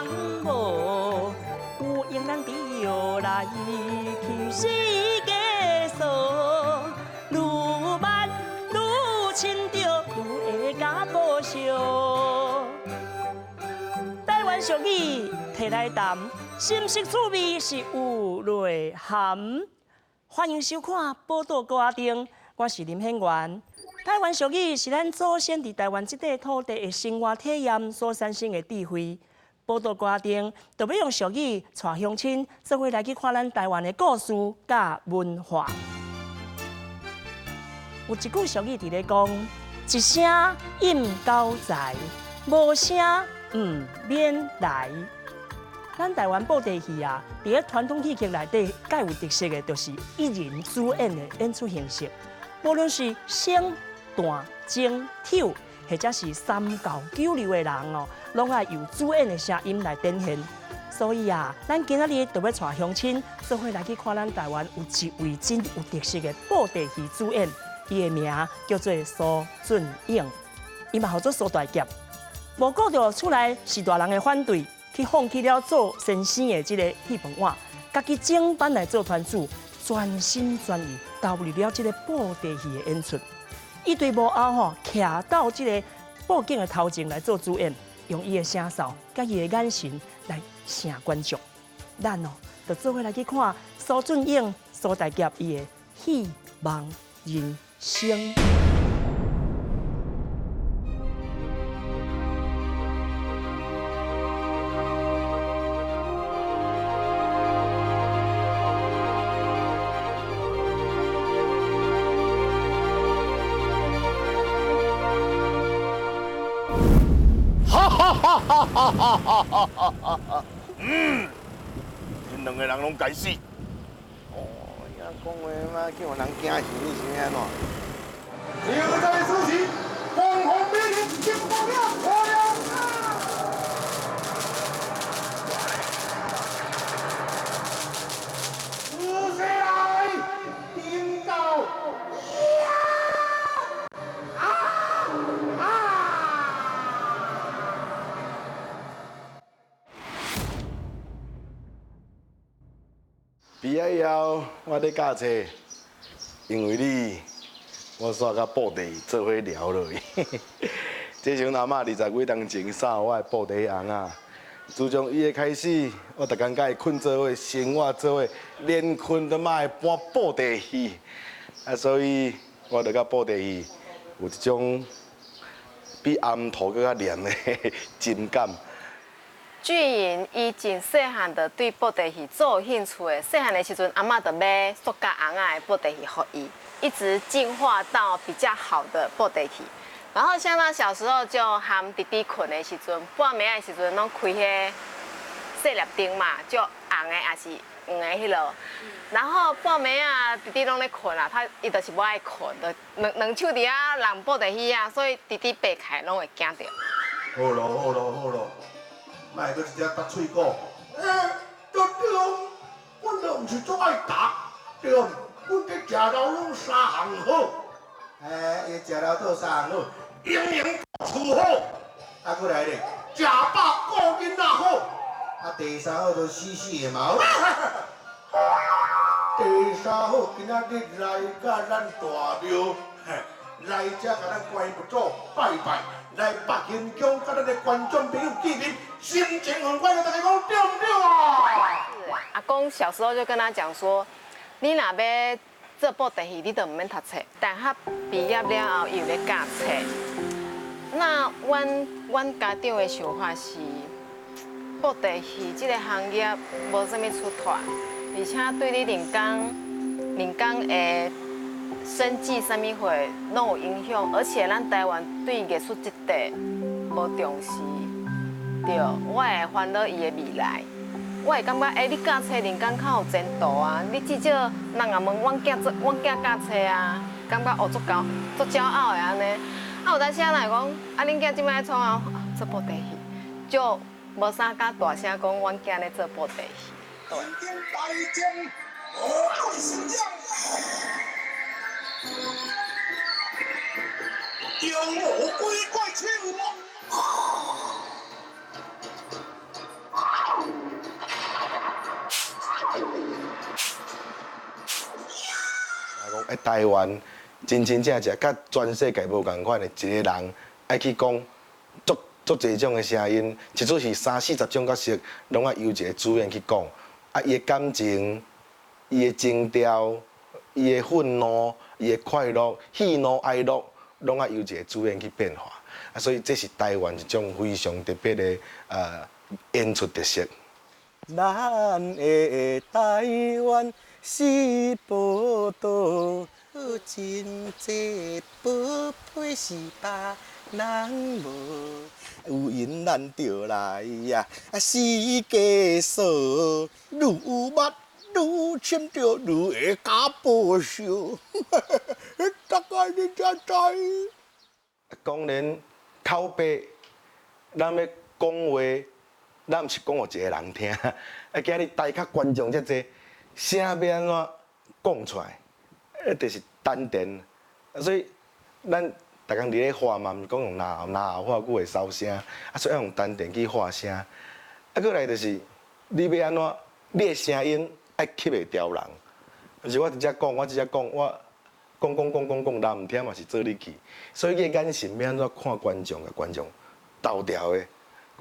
人无，有应咱着来去世界数，愈慢愈亲着，愈会加保守。台湾俗语摕来谈，深色趣味是有内涵。欢迎收看《报道高定》，我是林显元。台湾俗语是咱祖先伫台湾这块土地的生活体验所产生的智慧。报道高定就要用俗语带乡亲做伙来去看咱台湾的故事甲文化。有一句俗语伫咧讲：一声应交在，无声唔免来。咱台湾布袋戏啊，伫咧传统戏曲内底，较有特色的，就是一人主演的演出形式。无论是声、段、精、跳，或者是三教九流的人哦，拢爱由主演的声音来展现。所以啊，咱今仔日就要带乡亲做伙来去看咱台湾有一位真有特色的布袋戏主演，伊的名叫做苏俊颖，伊嘛号做苏大侠。无顾着厝内是大人的反对。去放弃了做先生的这个戏棚碗，家己整班来做团主，专心专意投入了这个布袋戏的演出。伊对幕后吼，徛到这个布景的头前来做主演，用伊的声哨、甲伊的眼神来声观众。咱哦，就做伙来去看苏俊颖、苏大侠伊的戏梦人生。因两个人拢该死。哦，遐讲话嘛，叫人惊死是安怎？就在此时，皇后命令进宫了，我了啊！是谁来禀告？毕业以后，我咧教册，因为你，我煞甲布袋做伙聊落去。这像阿嬷20几当前送我的布袋红啊，自从伊的开始，我逐工甲伊困做伙，生活做伙，连困都嘛会搬布袋戏，啊，所以我就甲布袋戏有一种比暗土更较黏的情感。俊颖伊真细汉就对布袋戏做有兴趣的，细汉的时阵，阿嬷就买塑胶红仔的布袋戏给伊，一直进化到比较好的布袋戏。然后像他小时候就和弟弟困的时阵，半暝的时阵拢开迄细粒灯嘛，就红的也是黄的迄落。然后半暝啊，弟弟拢咧困啊，伊就是无爱困，就两手伫遐弄布袋戏啊，所以弟弟爬开拢会惊着。好咯，好咯，好咯，莫搁一只搭喙鼓。对，阮都毋是足爱搭，对，阮伫食老拢3项好。伊食了倒3项好，营营厝好，啊，过来咧，食饱顾囡仔好，啊，第3好就死死的嘛。第3好，今仔日来甲咱大庙。来遮甲咱关佛祖拜拜，来北京宫甲咱的观众朋友见面，心情很快乐，大家讲对不对啊？阿公小时候就跟他讲说，你若要做布袋戏，你就唔免读册，大学毕业了后又咧教册。那阮家长的想法是，布袋戏这个行业无啥物出头，而且对你人工的生计啥物会拢有影响，而且咱台湾对艺术这块无重视，对，我会烦恼伊的未来。我会感觉，你教册人工较有前途啊！你至少人也问阮囝教册啊，感觉足骄傲的安尼。啊，有当时啊，人讲，恁囝即摆创啊做布袋戏，就无啥敢大声讲阮囝咧做布袋戏。对。妖魔鬼怪，请我。台湾真正甲全世界无共款的一个人，爱去讲足侪种的声音，即使是30-40种角色，拢爱由一个主演去讲。啊，伊的感情、伊的情调、伊的愤怒、伊的快乐、喜怒哀乐，拢爱由一个主演去变化。啊，所以这是台湾一种非常特别的演出特色。咱的台湾是宝岛，真济宝贝是别人无。有因咱就来呀，世界数，愈捌愈深着愈会加保守。大概你才知。讲人口碑，咱要讲话，咱毋是讲互一个人听。啊，今日台下观众遮济，声要安怎讲出来？就是丹田。所以咱逐工伫咧画嘛，毋是讲用拿喉画骨会收声，所以要用丹田去画声。过来就是你要安怎，你的声音爱吸会调人。就是我直接讲，我讲，人毋听嘛是做你去。所以个眼神要安怎看观众甲观众斗调的。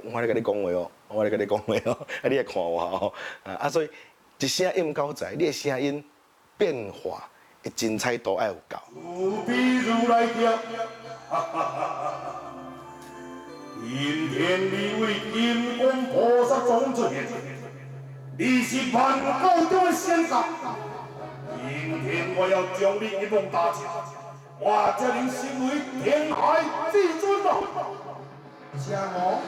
我咧甲你讲话哦，啊你来看我哦，啊所以一声音够在，你的声音变化的精彩度爱有够。如比如来叫，今天你为金光菩萨种子现，你是万高中的先生。今天我要将你一网打尽，我这能成为天海至尊啊！相公，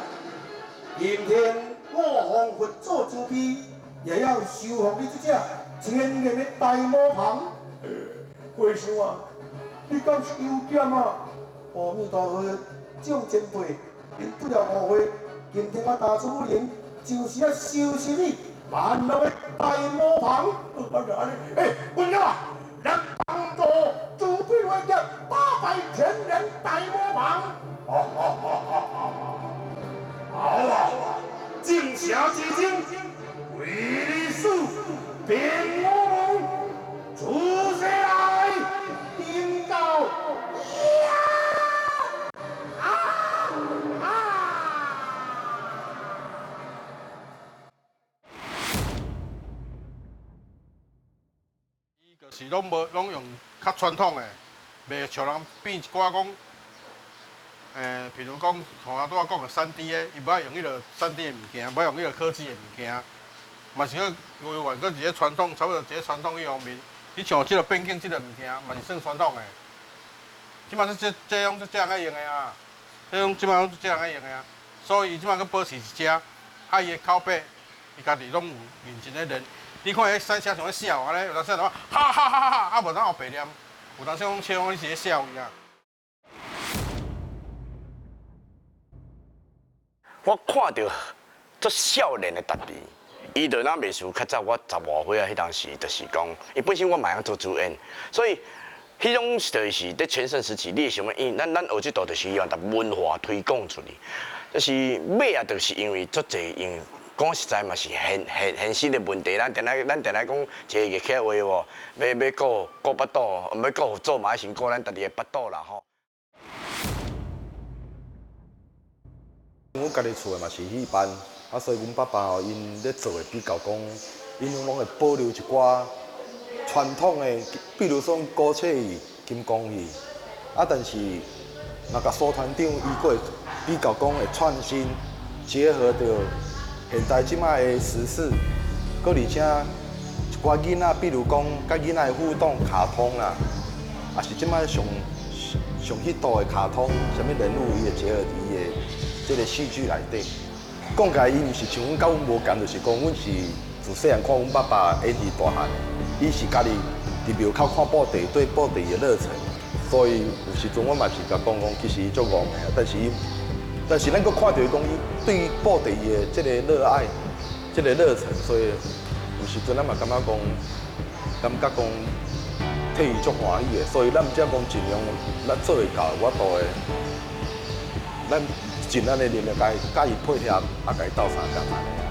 今天我皇佛做主批，也要收服你这只千年的大魔旁。和尚啊，你敢是有点啊？阿弥陀佛，众前辈，您不要误会，今天我大出武林，就是要收拾你万能的大魔旁。文友啊，让帮助主批为叫打败千人大魔旁。好啊，静下结晶，为你数变魔龙，出世来禀告呀！伊就是拢用较传统的，袂像人变一寡讲。譬如讲，像我拄仔讲的3D 的，伊不爱用迄个3D 的物件，不爱用迄个科技的物件，嘛是去委婉跟一个传统，差不多一个传统迄方面。你像即个变景即个物件，嘛是算传统的。即马是这样爱用的啊，即马拢这样爱用的啊。所以伊即马去保持一只，啊伊的口碑，伊家己拢有认真咧练。你看迄三声像咧笑安尼，有当时话哈哈哈哈，啊无当后白念，有当时讲笑讲你是咧笑伊啊。我看到足少年的达比，伊就咱袂输较早我10外岁啊，迄当时就是讲，伊本身我嘛晓做主演，所以迄种就是在全盛时期，你会想讲，咱学即道就是希望把文化推广出去，就是尾啊，就是因为足侪因为讲实在嘛是现实的问题，咱定来讲一个热气话哦，要顾巴肚，要顾做嘛先顾咱家己的巴肚啦吼。我家己厝的嘛是戏班，啊，所以阮爸爸吼，因咧做的比较讲，因拢会保留一寡传统的，比如说古册戏、金光戏，啊，但是那个苏团长伊个会比较讲会创新，结合着现代即摆的时事，搁而且一寡囡仔，比如讲甲囡仔的互动卡通啦，也是即摆上迄度的卡通，啥物人物伊会结合伊的。这个戏剧内底，讲起来，伊毋是像阮甲阮无共，就是讲，阮是自细汉看阮爸爸演至大汉，伊是家己伫庙口看布袋，对布袋的热忱，所以有时阵我嘛是甲讲，其实伊足戆的，但是咱佫看到伊讲，伊对布袋的这个热爱，这个热忱，所以有时阵咱嘛感觉讲替伊足欢喜的，所以咱毋只讲尽量咱做会到我度的，咱。尽咱的力量，甲伊配合，啊，甲伊斗相共安尼啊。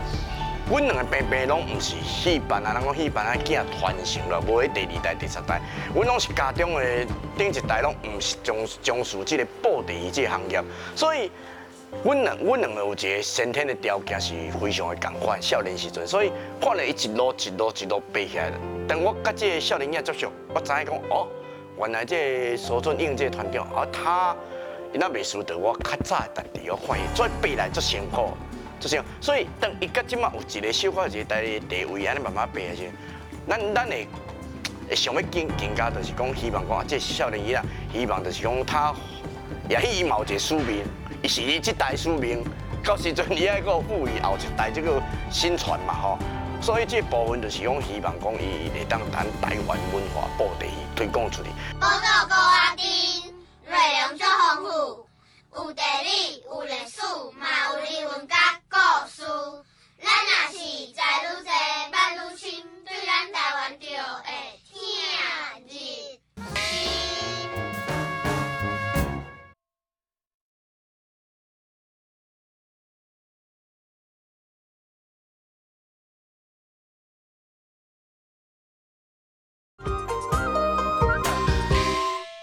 阮两个平平拢毋是戏班啊，人讲戏班啊囝传承了，无迄第二代、第三代，阮拢是家中的顶一代拢毋是从事即个布袋戏这个行业，所以。阮两个有一个先天的条件是非常的共款，少年时阵，所以看了伊一路爬起来了。当我甲这个少年仔接触，我知影讲哦，原来这个苏俊英这个团长，他那袂输得我较早的代志，我看伊做爬来足辛苦，足辛苦。所以当伊甲即马有一个小可一个地位，安尼慢慢爬下去，咱会想要更加就是讲希望讲这少年仔，希望就是讲他也许伊嘛有一个使命。伊是伊这代使命，到时阵伊还阁赋予后一代这个新传嘛吼，所以这部分就是讲希望讲伊会当咱台湾文化布袋戏推广出去。报道高阿丁，内容足丰富，有地理，有历史，嘛有人文甲故事。咱若是知愈济，捌愈深，对咱台湾就会听入。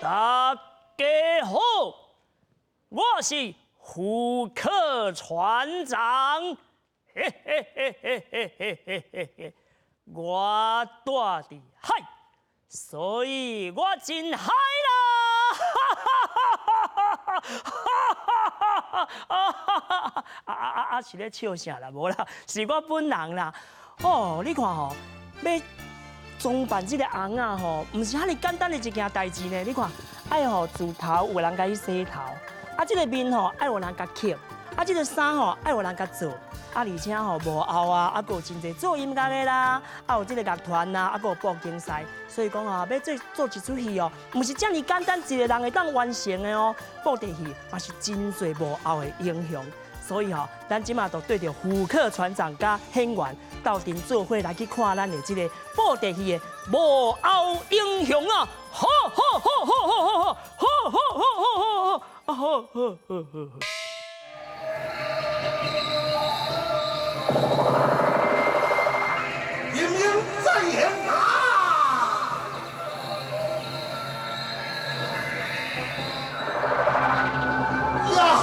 大家好，我是胡克船长，嘿嘿嘿嘿嘿嘿嘿嘿嘿，我住伫海，所以我真海啦！是咧笑啥啦？无啦，是我本人啦。哦，你看吼，要装扮这个红啊吼，唔是遐尼简单的一件代志呢。你看，爱吼自头有人甲伊洗头，这个面吼爱有人甲吸，这个衫吼爱有人甲做，而且吼幕后啊，还有真侪做音乐的啦，有这个乐团啦，还有布景赛。所以讲啊，要做一出戏哦，唔是这么简单一个人会当完成的哦。布袋戏嘛是真侪幕后的英雄。所以吼，咱即马就对着胡克船长甲演员斗阵做伙来去看咱的这个布袋戏的幕后英雄啊！好好好好好好好好好好好好好！英英在演啊！呀哈！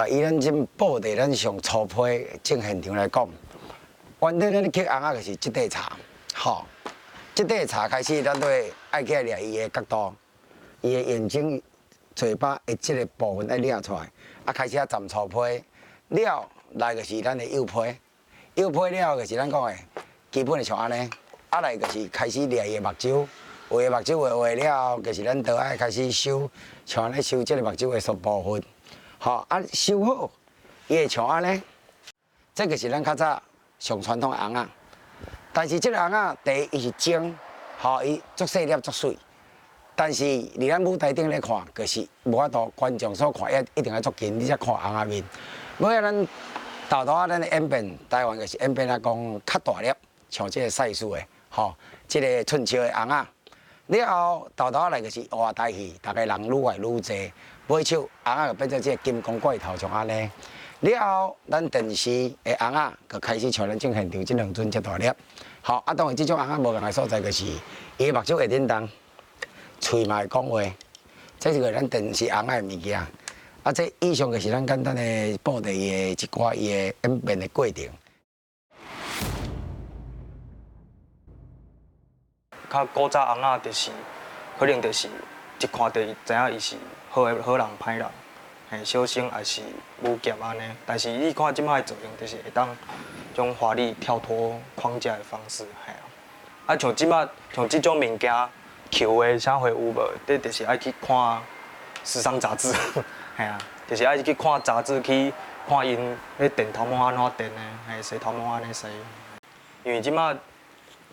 以咱这布袋咱上初批正现场来讲，原底咱刻红啊，就是这块茶，吼，这块茶开始，咱都会爱去掠伊的角度，伊的眼睛、嘴巴的这个部分爱掠出来，开始站初批，了来就是咱的右批，右批了就是咱讲的基本的像安尼，来就是开始掠伊的目睭，有的目睭画了，就是咱都爱开始修，像安尼修这个目睭的属部分。好修好，伊会像安尼，这个是咱较早上传统的红仔。但是这个红仔，第一伊是精，伊足细粒足水。但是伫咱舞台顶咧看，就是无法度观众所看，一定要足近，你才看红仔面。尾咱豆豆咱的演变，台湾就是演变讲较大粒，像这个赛事的，这个春秋的红仔。了后豆豆来就是活台戏，大家人愈来愈济。买手红仔就变做这个金光怪头像安尼，了后咱电视的红仔就开始像咱正现场这两尊这大粒。当然这种红仔无同的所在就是伊的目睭会点动，嘴嘛会讲话，这是个咱电视红仔的物件。这以上就是咱简单的布袋戏的一寡伊的演变的过程。较古早红仔就是可能就是一看就知影伊是好人歹人，小生还是武侠安尼。但是你看即摆的造型，就是会当种华丽跳脱框架的方式，像即摆像即种物件，Q 的啥会有无？这就是爱去看时尚杂志，就是爱去看杂志去看因咧电头毛安怎电的，洗头毛安尼洗。因为即摆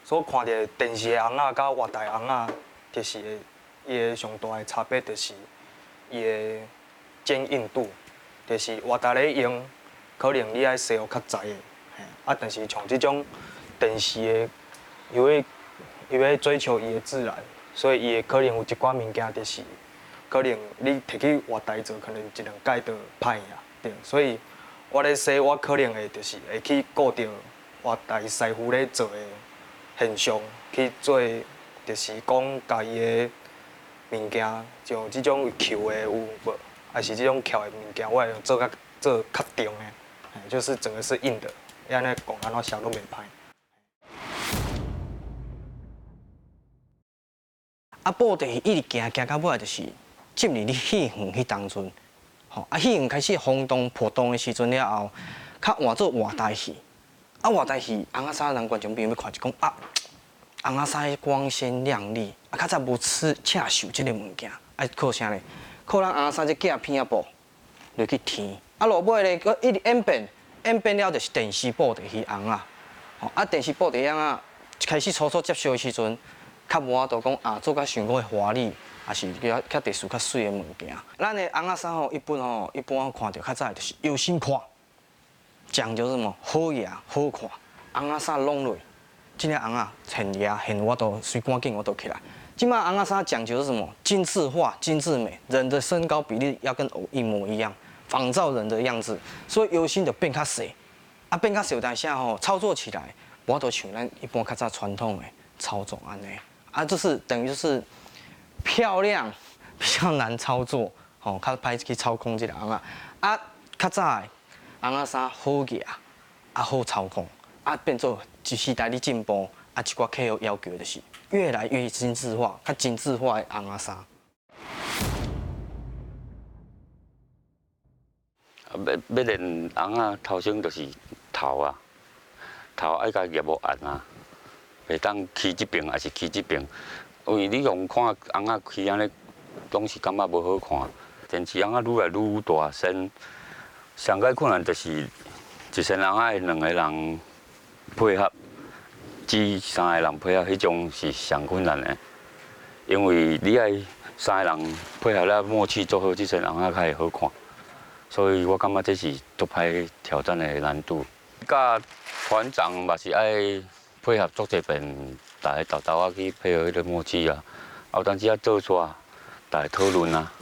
所看到电视的红仔甲活台红仔，就是伊的上大的差别就是伊的坚硬度，就是活台咧用，可能你爱洗互较窄的，但是像这种电视的，伊要追求伊的自然，所以伊会可能有一寡物件就是可能你摕去活台做，可能一两摆就歹啊，对。所以我咧说，我可能会就是会去顾着活台师傅咧做的现象，去做就是讲家己的物件，像这种扣的有无，还是这种翘的物件，我会做较重的，就是整个是硬的，安尼讲安怎写都袂歹。布袋戏一直行到尾，就是进入你戏园迄当阵，戏园开始轰动破动的时阵了后，较换做活台戏。活台戏，红仔衫人观众朋友要看就讲红仔衫光鲜亮丽，较早无赤手即个物件，靠啥呢？靠咱红仔衫这镜片布落去填，落尾咧，佮一直演变了就是电视布袋戏红仔，电视布袋戏红仔开始初接受的时阵。较无法度讲做甲想讲的华丽，也是较特殊、较水的物件。咱的红仔衫一般看到较早就是优先看，讲究什么好野好看，红仔衫拢落，即个红仔现我都随赶紧我都起来。即摆红仔衫讲究是什么？精致化、精致美，人的身高比例要跟偶一模一样，仿照人的样子，所以优先就变较细，变较细，但是操作起来，无法度像咱一般较早传统的操作安尼。就是等于就是漂亮，比较难操作，较歹去操控这个红仔。较早的红仔衫好野，好操控，变做一时代的进步，一寡客户要求就是越来越精致化，较精致化的红仔衫。要练红仔，头先就是头爱甲业务按袂当起这边，还是起这边，因为你用看红仔起安尼，总是感觉无好看。电视红仔愈来愈大身，上解困难就是一身红仔两个人配合，至三个人配合，迄种是上困难的。因为你爱三个人配合了默契做好，这身红仔才会好看。所以我感觉这是足歹挑战的难度。甲团长嘛是爱。配合做这边，大家豆豆去配合迄个默契啊，有当时做煞，大家讨论啊，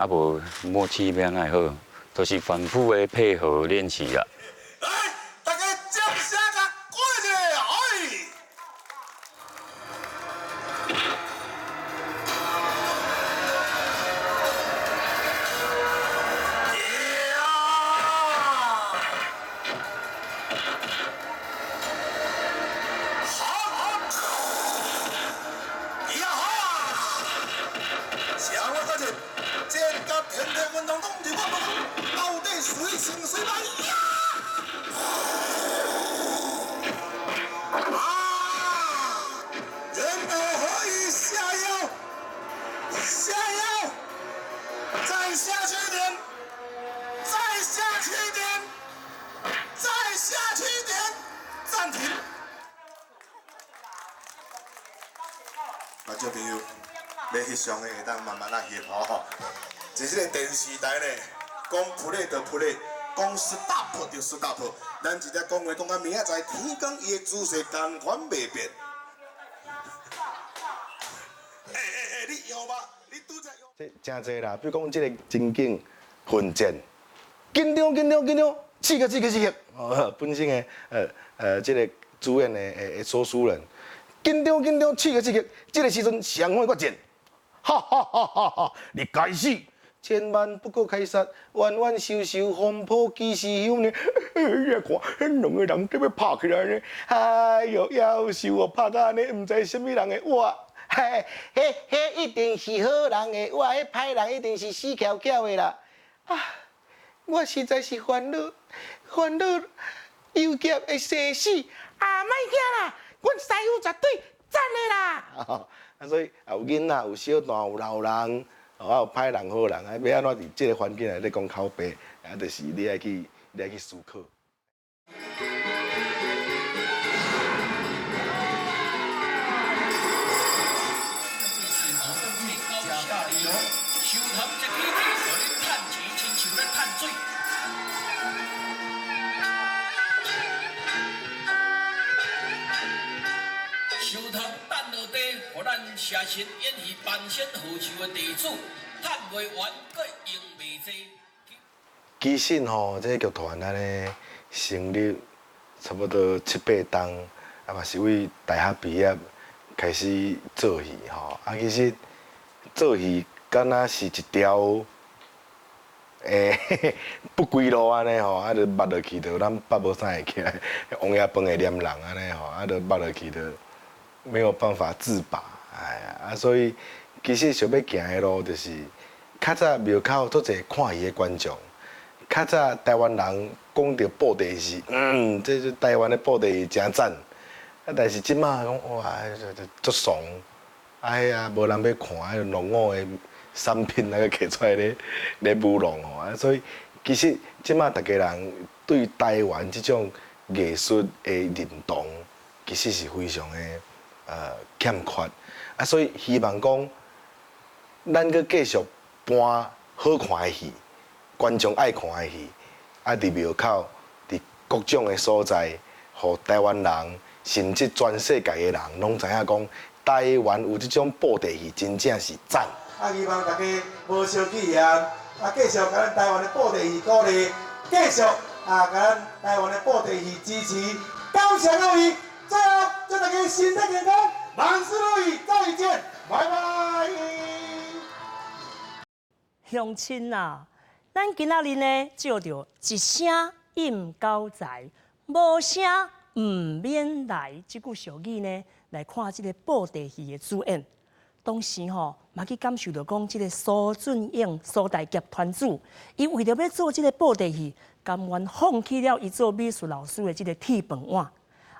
无默契要安怎好，就是反复的配合练习啦。来，大家掌声甲鼓励一下，观众朋友，要翕相的会当慢慢翕吼。这个电视台呢，讲 play 就 play， 讲 stop 就 stop。咱直接讲话讲到明仔载天光，伊的姿势同款袂变。你用吧，你拄则用。这真济啦，比如讲这个情景混战，紧张，刺激！本身的这个主演的说书人。紧张，刺激！这个时阵双方决战，哈！你该死！千万不可开杀，冤仇，风波几时休呢？看，两个人在要拍起来呢。哎呦，夭寿哦，拍到安尼，唔知什么人的我。嘿，一定是好人的我，迄歹人一定是死翘翘的啦。我实在是烦恼，有劫会生死。莫惊啦！阮师傅绝对赞的啦！所以有囡仔，有小段，有老人，有歹人好人，要安怎伫这个环境内咧讲口碑，就是你爱去思考。咱社神演戏扮演何寿的弟子，赚袂完，阁用袂济。其实吼，这剧团安尼成立差不多7、8档，啊嘛是为大学毕业开始做戏吼。啊，其实做戏敢若是一条不归路安尼吼，啊，就捌落去就咱捌无啥会起来，王爷饭会念人安尼吼，啊，就捌落去就没有办法自拔，哎呀，啊，所以其实想要行的路就是，较早庙口足侪看戏的观众。较早台湾人讲到布袋戏，这是台湾的布袋戏真赞。啊，但是即马讲哇，足怂，哎呀，无人要看，迄落伍的产品那个摕出来咧舞弄吼，啊，所以其实即马大家人对台湾即种艺术的认同，其实是非常的欠缺。啊，所以希望讲，咱搁继续搬好看的戏。观众爱看的戏，啊，伫庙口，伫各种的所在，互台湾人，甚至全世界的人，拢知影讲，台湾有即种布袋戏，真正是赞。啊，希望大家无小气言，啊，继续甲咱台湾的布袋戏鼓励，继续甲咱台湾的布袋戏支持，感谢各位，最后祝大家身体健康，万事如意，再见，拜拜。乡亲啊！咱今仔日呢，照着一声应高才，无声唔免来这句俗语呢，来看这个布袋戏的主演。当时吼，嘛去感受到讲，这个苏俊英苏大杰团主，伊为着要做这个布袋戏，甘愿放弃了伊做美术老师的这个铁饭碗。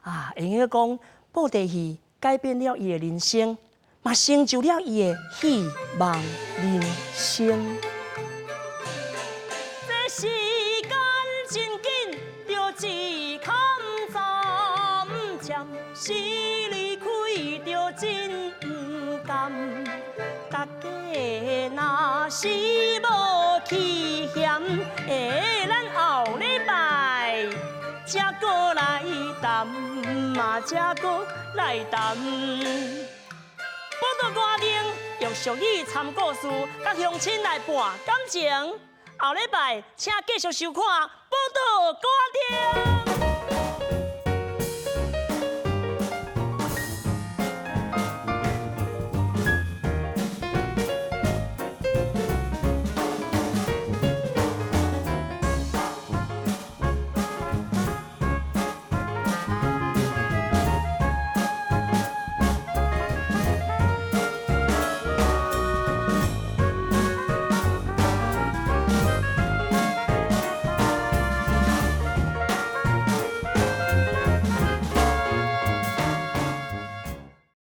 啊，会用讲布袋戏改变了伊的人生，嘛成就了伊的希望人生。时间真紧，着一空暂暂时离开，着真不甘。大家若是无去嫌，咱后礼拜才过来谈，嘛才过来谈。报道歌名用俗语参故事，甲乡亲来伴感情。后礼拜，请继续收看《报道歌厅》。